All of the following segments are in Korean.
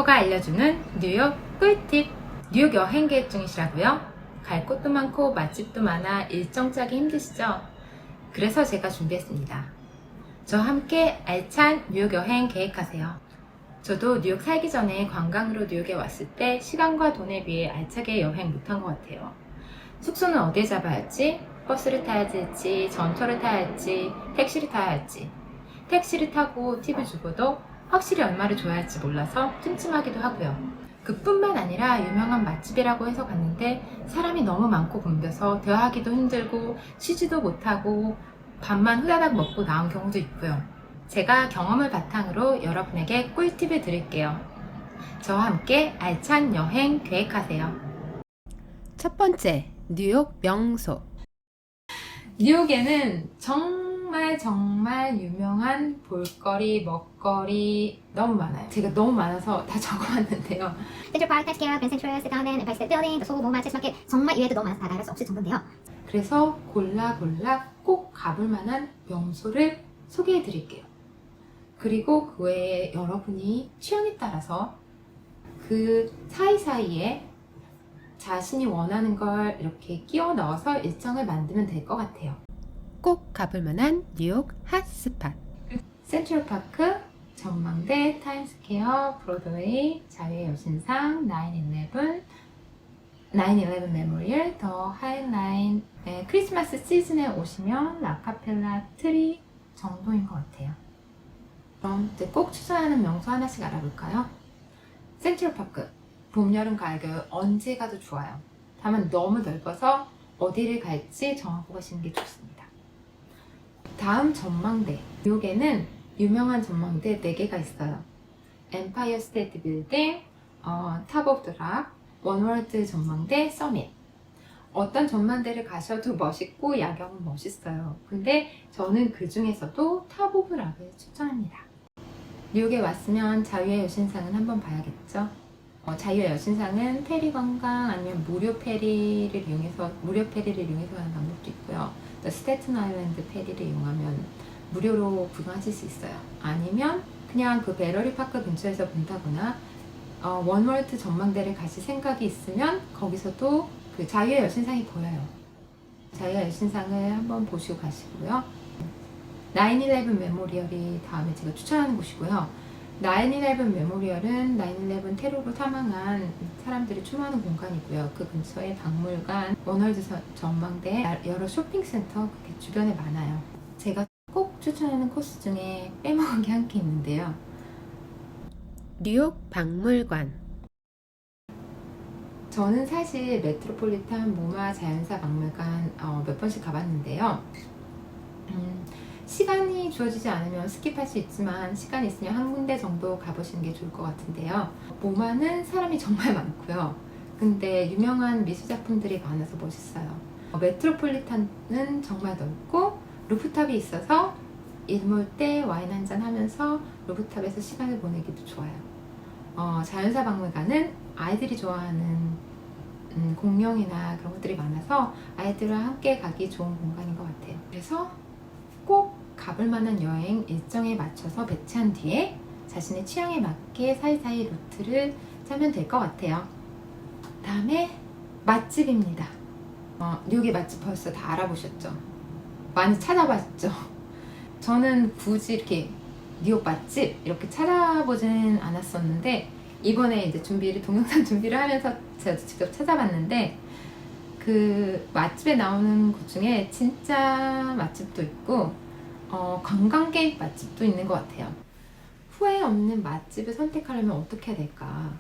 저가 알려주는 뉴욕 꿀팁. 뉴욕 여행 계획 중이시라고요? 갈 곳도 많고 맛집도 많아 일정 짜기 힘드시죠? 그래서 제가 준비했습니다. 저와 함께 알찬 뉴욕 여행 계획하세요. 저도 뉴욕 살기 전에 관광으로 뉴욕에 왔을 때 시간과 돈에 비해 알차게 여행 못한 것 같아요. 숙소는 어디에 잡아야 할지, 버스를 타야 할지, 전철을 타야 할지, 택시를 타야 할지. 택시를 타고 팁을 주고도 확실히 얼마를 줘야 할지 몰라서 찜찜하기도 하고요. 그뿐만 아니라 유명한 맛집이라고 해서 갔는데 사람이 너무 많고 붐벼서 대화하기도 힘들고 쉬지도 못하고 밥만 후다닥 먹고 나온 경우도 있고요. 제가 경험을 바탕으로 여러분에게 꿀팁을 드릴게요. 저와 함께 알찬 여행 계획하세요. 첫 번째, 뉴욕 명소. 뉴욕에는 정말 유명한 볼거리, 먹거리 너무 많아요. 제가 너무 많아서 다 적어왔는데요. 센트럴 파크, 타임스퀘어, 벤 센트럴, 스타우덴, 엠파이어 스테이트 빌딩, 소호, 마켓, 마켓 정말 이외에도 너무 많아서 다 말할 수 없을 정도인데요. 그래서 골라 꼭 가볼 만한 명소를 소개해 드릴게요. 그리고 그 외에 여러분이 취향에 따라서 그 사이사이에 자신이 원하는 걸 이렇게 끼워 넣어서 일정을 만들면 될 것 같아요. 꼭 가볼 만한 뉴욕 핫스팟. 센트럴파크, 전망대, 타임스퀘어, 브로드웨이, 자유의 여신상, 9/11 메모리얼, 더 하이라인. 크리스마스 시즌에 오시면 라카펠라 트리 정도인 것 같아요. 그럼 이제 꼭 추천하는 명소 하나씩 알아볼까요? 센트럴파크, 봄, 여름, 가을, 겨울 언제 가도 좋아요. 다만 너무 넓어서 어디를 갈지 정하고 가시는 게 좋습니다. 다음 전망대. 뉴욕에는 유명한 전망대 4개가 있어요. 엠파이어 스테이트 빌딩, 탑 오브 더 락, 원월드 전망대, 서밋. 어떤 전망대를 가셔도 멋있고 야경은 멋있어요. 근데 저는 그 중에서도 탑 오브 락을 추천합니다. 뉴욕에 왔으면 자유의 여신상은 한번 봐야겠죠. 자유의 여신상은 페리 관광 아니면 무료 페리를 이용해서 가는 방법도 있고요. 또 스태튼 아일랜드 페리를 이용하면 무료로 구경하실 수 있어요. 아니면 그냥 그 배러리 파크 근처에서 본다거나 원월드 전망대를 가실 생각이 있으면 거기서도 그 자유의 여신상이 보여요. 자유의 여신상을 한번 보시고 가시고요. 9/11 메모리얼이 다음에 제가 추천하는 곳이고요. 9/11 메모리얼은 9/11 테러로 사망한 사람들이 추모하는 공간이고요. 그 근처에 박물관, 원월드 전망대, 여러 쇼핑센터 그렇게 주변에 많아요. 제가 꼭 추천하는 코스 중에 빼먹은 게 한 개 있는데요. 뉴욕 박물관. 저는 사실 메트로폴리탄 모마 자연사 박물관 몇 번씩 가봤는데요. 시간이 주어지지 않으면 스킵할 수 있지만 시간이 있으면 한 군데 정도 가보시는 게 좋을 것 같은데요. 모마는 사람이 정말 많고요. 근데 유명한 미술작품들이 많아서 멋있어요. 메트로폴리탄은 정말 넓고 루프탑이 있어서 일몰 때 와인 한잔 하면서 루프탑에서 시간을 보내기도 좋아요. 자연사 박물관은 아이들이 좋아하는 공룡이나 그런 것들이 많아서 아이들과 함께 가기 좋은 공간인 것 같아요. 그래서 꼭 가볼 만한 여행 일정에 맞춰서 배치한 뒤에 자신의 취향에 맞게 사이사이 루트를 짜면 될 것 같아요. 다음에 맛집입니다. 뉴욕의 맛집 벌써 다 알아보셨죠? 많이 찾아봤죠? 저는 굳이 이렇게 뉴욕 맛집 이렇게 찾아보진 않았었는데 이번에 이제 동영상 준비를 하면서 제가 직접 찾아봤는데 그 맛집에 나오는 곳 중에 진짜 맛집도 있고 관광객 맛집도 있는 것 같아요. 후회 없는 맛집을 선택하려면 어떻게 해야 될까?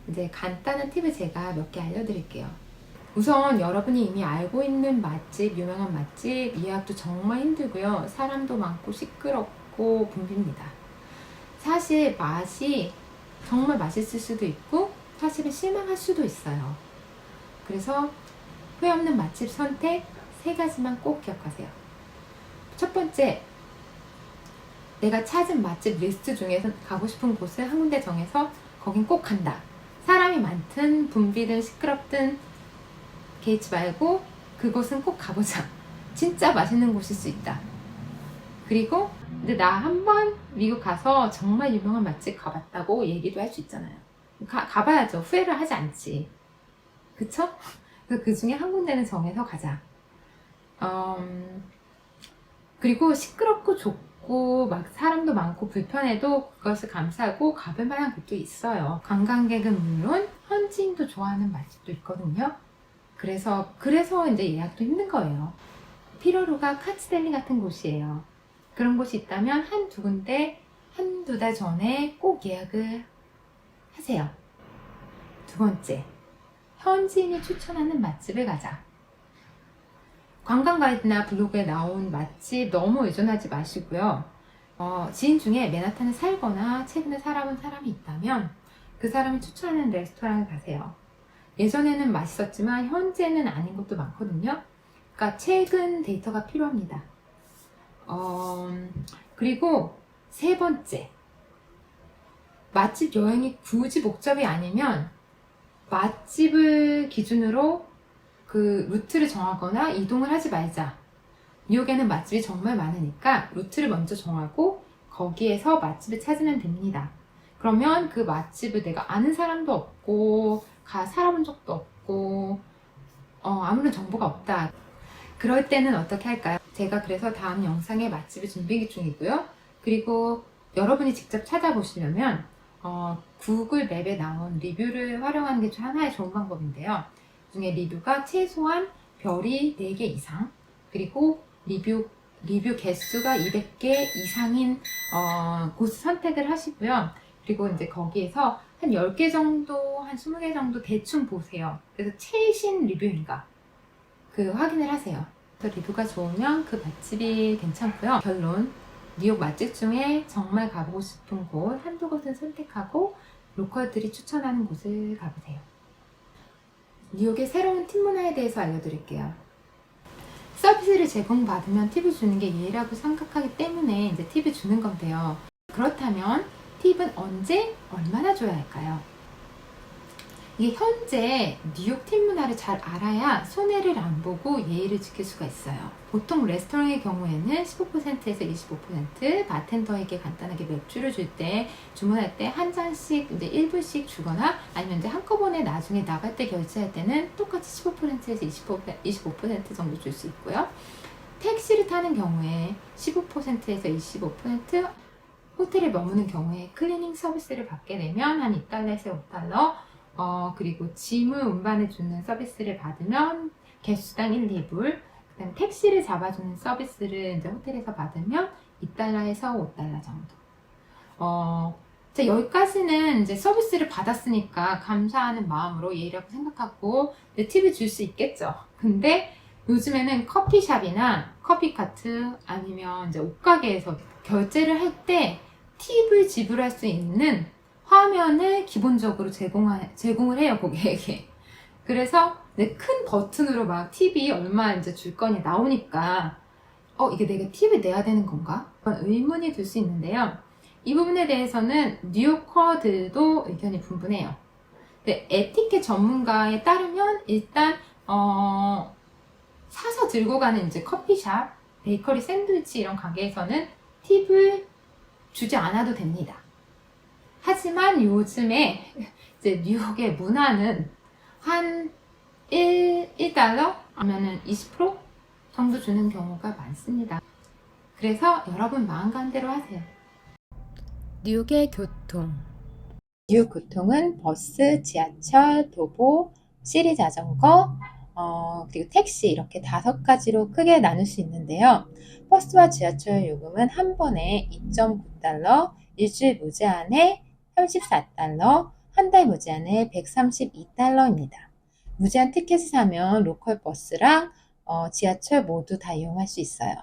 이제 간단한 팁을 제가 몇 개 알려드릴게요. 우선 여러분이 이미 알고 있는 맛집, 유명한 맛집 예약도 정말 힘들고요. 사람도 많고 시끄럽고 붐빕니다. 사실 맛이 정말 맛있을 수도 있고 사실은 실망할 수도 있어요. 그래서 후회 없는 맛집 선택 3가지만 꼭 기억하세요. 첫 번째, 내가 찾은 맛집 리스트 중에서 가고 싶은 곳을 한 군데 정해서 거긴 꼭 간다. 사람이 많든 붐비든 시끄럽든 개의치 말고 그곳은 꼭 가보자. 진짜 맛있는 곳일 수 있다. 그리고 근데 나 한 번 미국 가서 정말 유명한 맛집 가봤다고 얘기도 할 수 있잖아요. 가봐야죠. 후회를 하지 않지. 그쵸? 그 중에 한 군데는 정해서 가자. 그리고 시끄럽고 좁고 막 사람도 많고 불편해도 그것을 감수하고 가볼 만한 곳도 있어요. 관광객은 물론 현지인도 좋아하는 맛집도 있거든요. 그래서 이제 예약도 힘든 거예요. 피로루가 카츠델리 같은 곳이에요. 그런 곳이 있다면 한두 군데 한두 달 전에 꼭 예약을 하세요. 두 번째, 현지인이 추천하는 맛집을 가자. 관광 가이드나 블로그에 나온 맛집 너무 의존하지 마시고요. 지인 중에 맨하탄에 살거나 최근에 살아본 사람이 있다면 그 사람이 추천하는 레스토랑을 가세요. 예전에는 맛있었지만 현재는 아닌 것도 많거든요. 그러니까 최근 데이터가 필요합니다. 그리고 세 번째, 맛집 여행이 굳이 목적이 아니면 맛집을 기준으로 그 루트를 정하거나 이동을 하지 말자. 뉴욕에는 맛집이 정말 많으니까 루트를 먼저 정하고 거기에서 맛집을 찾으면 됩니다. 그러면 그 맛집을 내가 아는 사람도 없고 살아본 적도 없고 아무런 정보가 없다. 그럴 때는 어떻게 할까요? 제가 그래서 다음 영상에 맛집을 준비 중이고요. 그리고 여러분이 직접 찾아보시려면 구글 맵에 나온 리뷰를 활용하는 게 하나의 좋은 방법인데요. 그 중에 리뷰가 최소한 별이 4개 이상, 그리고 리뷰 개수가 200개 이상인 곳을 선택을 하시고요. 그리고 이제 거기에서 한 10개 정도, 한 20개 정도 대충 보세요. 그래서 최신 리뷰인가 확인을 하세요. 그래서 리뷰가 좋으면 그 맛집이 괜찮고요. 결론, 뉴욕 맛집 중에 정말 가보고 싶은 곳 한두 곳은 선택하고 로컬들이 추천하는 곳을 가보세요. 뉴욕의 새로운 팁 문화에 대해서 알려드릴게요. 서비스를 제공받으면 팁을 주는 게 예의라고 생각하기 때문에 이제 팁을 주는 건데요. 그렇다면 팁은 언제, 얼마나 줘야 할까요? 이게 현재 뉴욕 팁 문화를 잘 알아야 손해를 안 보고 예의를 지킬 수가 있어요. 보통 레스토랑의 경우에는 15%에서 25% 바텐더에게 간단하게 맥주를 줄 때, 주문할 때 한 잔씩 이제 1불씩 주거나 아니면 이제 한꺼번에 나중에 나갈 때 결제할 때는 똑같이 15%에서 25% 정도 줄 수 있고요. 택시를 타는 경우에 15%에서 25%, 호텔에 머무는 경우에 클리닝 서비스를 받게 되면 한 2달러에서 5달러, 그리고 짐을 운반해주는 서비스를 받으면 개수당 1, 2불, 그다음 택시를 잡아주는 서비스를 이제 호텔에서 받으면 2달러에서 5달러 정도. 여기까지는 이제 서비스를 받았으니까 감사하는 마음으로 예의라고 생각하고 팁을 줄 수 있겠죠. 근데 요즘에는 커피숍이나 커피카트 아니면 이제 옷가게에서 결제를 할 때 팁을 지불할 수 있는 화면을 기본적으로 제공을 해요, 고객에게. 그래서 큰 버튼으로 막 팁이 얼마 이제 줄 거니 나오니까 이게 내가 팁을 내야 되는 건가? 그런 의문이 들 수 있는데요. 이 부분에 대해서는 뉴요커들도 의견이 분분해요. 근데 에티켓 전문가에 따르면 일단 사서 들고 가는 이제 커피숍, 베이커리 샌드위치 이런 가게에서는 팁을 주지 않아도 됩니다. 하지만 요즘에 이제 뉴욕의 문화는 한 1달러 아니면 20% 정도 주는 경우가 많습니다. 그래서 여러분 마음 가는 대로 하세요. 뉴욕의 교통. 뉴욕 교통은 버스, 지하철, 도보, 시리 자전거, 그리고 택시 이렇게 5가지로 크게 나눌 수 있는데요. 버스와 지하철 요금은 한 번에 2.9달러, 일주일 무제한에 34달러, 한 달 무제한에 132달러입니다. 무제한 티켓을 사면 로컬 버스랑 지하철 모두 다 이용할 수 있어요.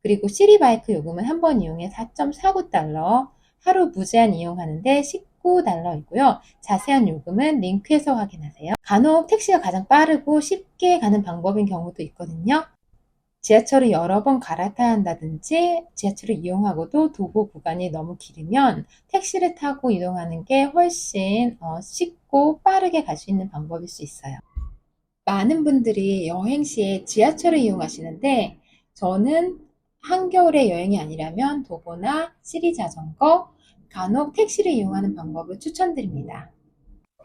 그리고 시리바이크 요금은 한 번 이용에 4.49달러, 하루 무제한 이용하는데 19달러이고요. 자세한 요금은 링크에서 확인하세요. 간혹 택시가 가장 빠르고 쉽게 가는 방법인 경우도 있거든요. 지하철을 여러 번 갈아타야 한다든지 지하철을 이용하고도 도보 구간이 너무 길으면 택시를 타고 이동하는 게 훨씬 쉽고 빠르게 갈 수 있는 방법일 수 있어요. 많은 분들이 여행 시에 지하철을 이용하시는데 저는 한겨울의 여행이 아니라면 도보나 시리 자전거, 간혹 택시를 이용하는 방법을 추천드립니다.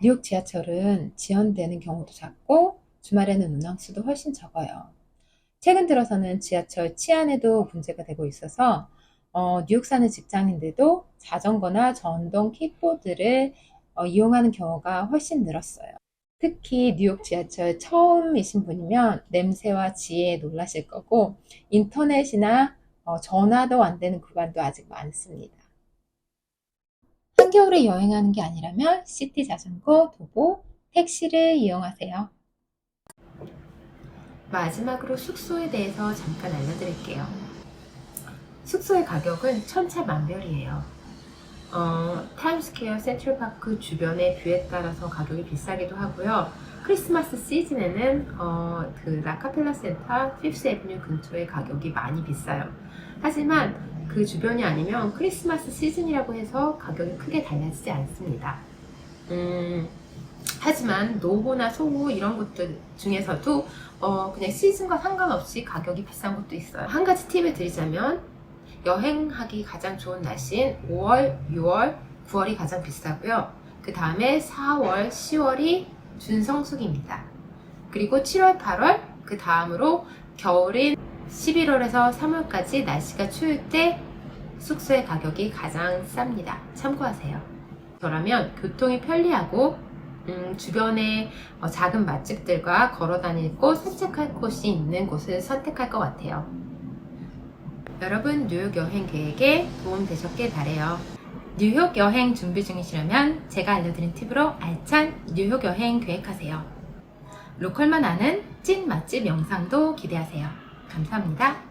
뉴욕 지하철은 지연되는 경우도 작고 주말에는 운항수도 훨씬 적어요. 최근 들어서는 지하철 치안에도 문제가 되고 있어서 뉴욕 사는 직장인들도 자전거나 전동 킥보드를 이용하는 경우가 훨씬 늘었어요. 특히 뉴욕 지하철 처음이신 분이면 냄새와 지혜에 놀라실 거고 인터넷이나 전화도 안 되는 구간도 아직 많습니다. 한겨울에 여행하는 게 아니라면 시티 자전거, 도보, 택시를 이용하세요. 마지막으로 숙소에 대해서 잠깐 알려드릴게요. 숙소의 가격은 천차만별이에요. 타임스퀘어, 센트럴파크 주변의 뷰에 따라서 가격이 비싸기도 하고요. 크리스마스 시즌에는 그 라카펠라 센터, 피프스 애비뉴 근처의 가격이 많이 비싸요. 하지만 그 주변이 아니면 크리스마스 시즌이라고 해서 가격이 크게 달라지지 않습니다. 하지만 노호나 소호 이런 곳들 중에서도 그냥 시즌과 상관없이 가격이 비싼 곳도 있어요. 한 가지 팁을 드리자면 여행하기 가장 좋은 날씨인 5월, 6월, 9월이 가장 비싸고요. 그 다음에 4월, 10월이 준성수기입니다. 그리고 7월, 8월, 그 다음으로 겨울인 11월에서 3월까지 날씨가 추울 때 숙소의 가격이 가장 쌉니다. 참고하세요. 저라면 교통이 편리하고 주변에 작은 맛집들과 걸어 다닐 곳, 산책할 곳이 있는 곳을 선택할 것 같아요. 여러분 뉴욕 여행 계획에 도움 되셨길 바래요. 뉴욕 여행 준비 중이시라면 제가 알려드린 팁으로 알찬 뉴욕 여행 계획하세요. 로컬만 아는 찐 맛집 영상도 기대하세요. 감사합니다.